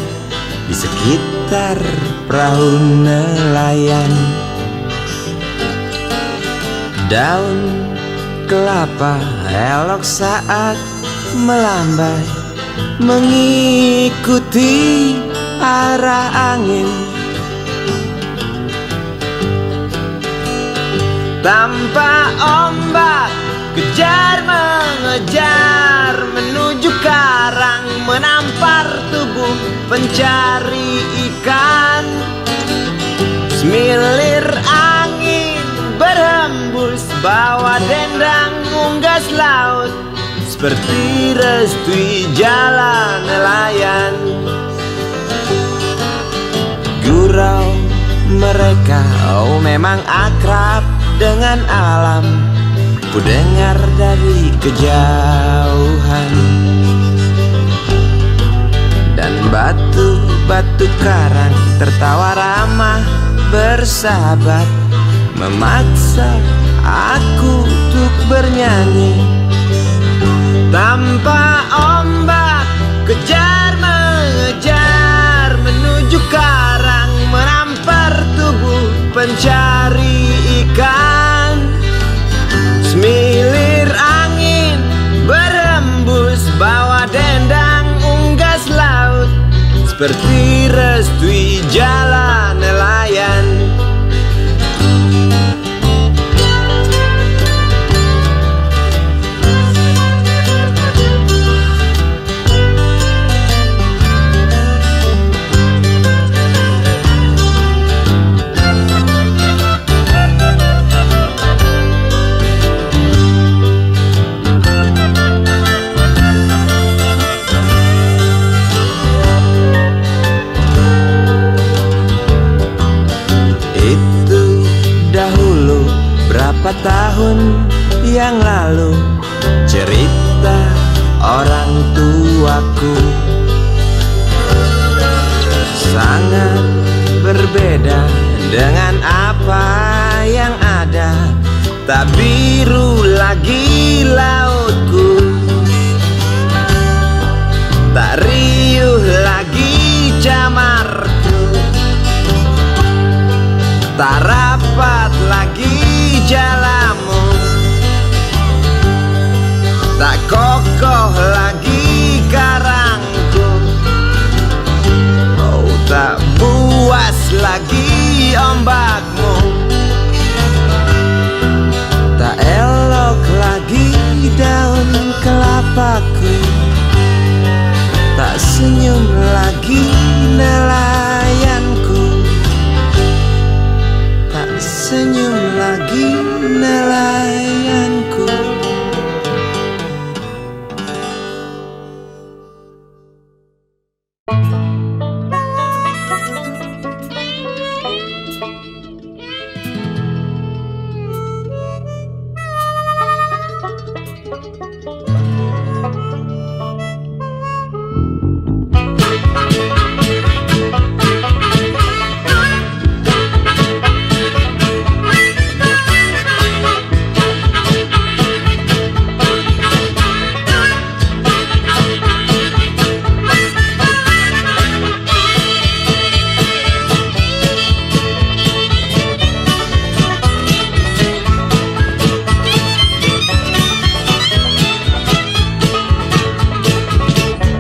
di sekitar perahu nelayan. Daun kelapa elok saat melambai mengikuti arah angin. Tanpa ombak kejar mengejar menuju karang, menampar tubuh pencari ikan. Semilir angin berhembus bawa dendang unggas laut seperti restui jalan nelayan. Gurau mereka memang akrab dengan alam, ku dengar dari kejauhan. Dan batu-batu karang tertawa ramah bersahabat, memaksa aku untuk bernyanyi. Tanpa ombak kejar mengejar menuju karang, menampar tubuh pencari ikan. Semilir angin berhembus bawa dendang unggas laut seperti restui jalan nelayan. Berapa tahun yang lalu cerita orang tuaku sangat berbeda dengan apa yang ada. Tak biru lagi lautku, tak riuh lagi camarku, tak rapat lagi jalamu, tak kokoh lagi karangku. Oh, tak buas lagi ombakmu, tak elok lagi daun kelapaku, tak senyum lagi nelayanku, tak senyum lagi nelayanku.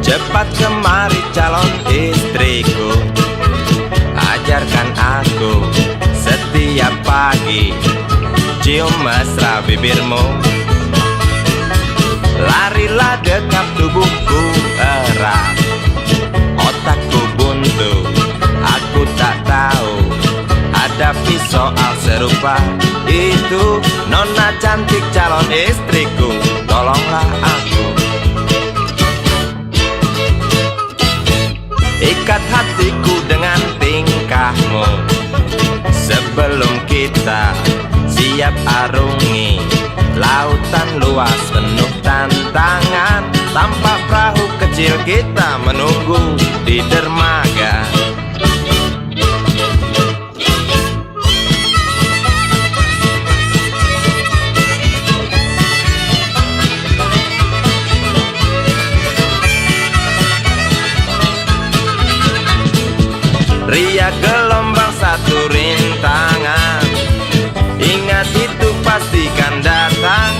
Cepat kemari calon istriku, ajarkan aku setiap pagi cium mesra bibirmu. Larilah dekap tubuhku erat, otakku buntu, aku tak tahu hadapi soal serupa itu. Nona cantik calon istriku, tolonglah aku. Ikat hatiku dengan tingkahmu sebelum kita siap arungi lautan luas penuh tantangan. Tanpa perahu kecil kecil kita menunggu di dermaga. Riak gelombang satu rintangan, ingat itu pastikan datang.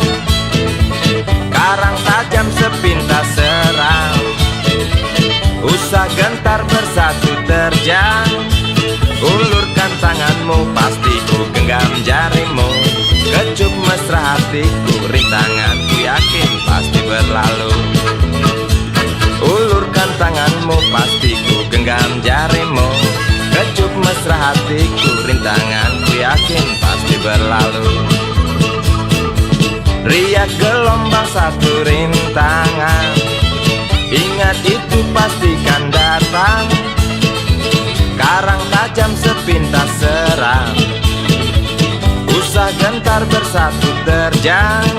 Karang tajam sepintas seram, usah gentar bersatu terjang. Ulurkan tanganmu, pasti ku genggam jarimu. Kecup mesra hatiku, rintangan ku yakin pasti berlalu. Ulurkan tanganmu, pasti ku genggam jarimu. Kecup mesra hatiku, rintangan ku yakin pasti berlalu. Riak gelombang satu rintangan, ingat itu pastikan datang. Karang tajam sepintas seram, usah gentar bersatu terjang.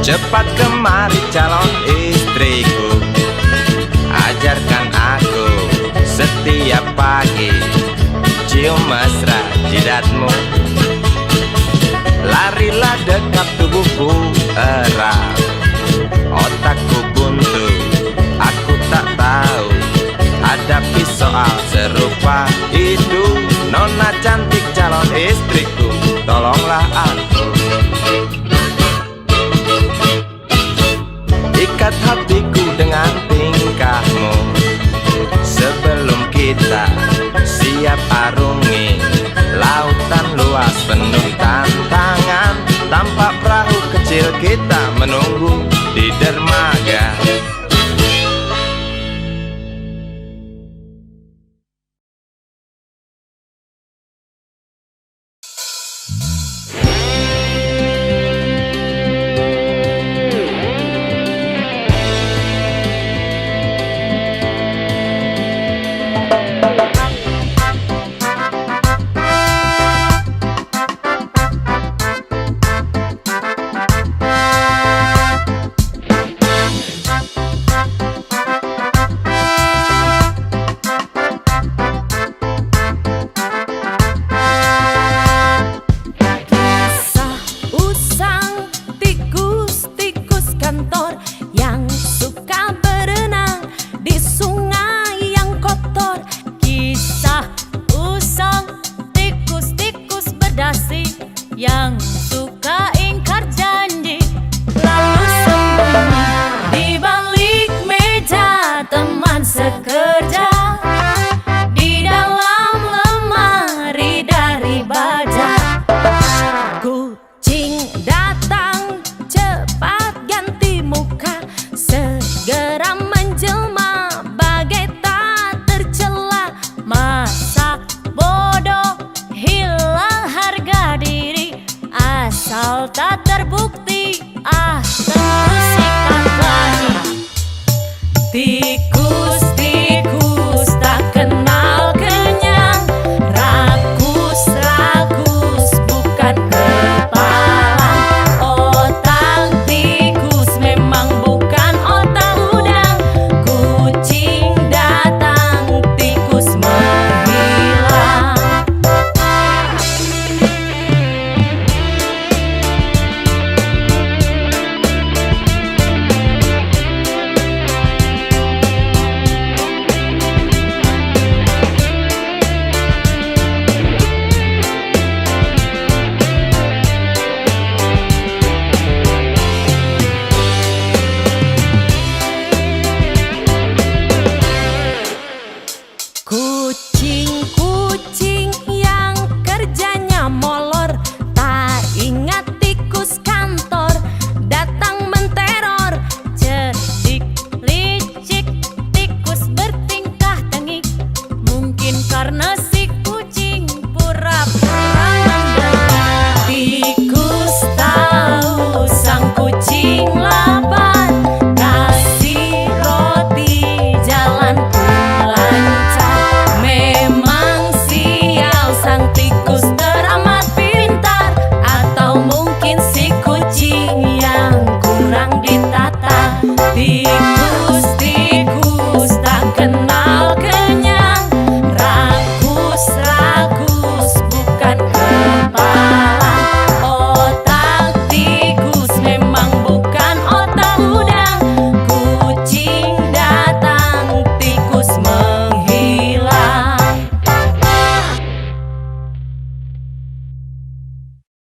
Cepat kemari calon istriku, ajarkan aku setiap pagi cium mesra jidatmu. Larilah dekat tubuhku erat, otakku buntu, aku tak tahu hadapi soal serupa itu. Nona cantik calon istriku, tolonglah aku. Ikat hatiku dengan tingkahmu, sebelum kita siap arungi lautan luas penuh tantangan. Tampak perahu kecil kita menunggu di dermaga. Yang suka ingkar janji, lalu sembunyi di balik meja teman sekerja, di dalam lemari dari baja. Kucing datang cepat ganti muka, segera menjelma bagai tak tercela. Masa bodoh hilang harga diri, asal tak terbukti, terus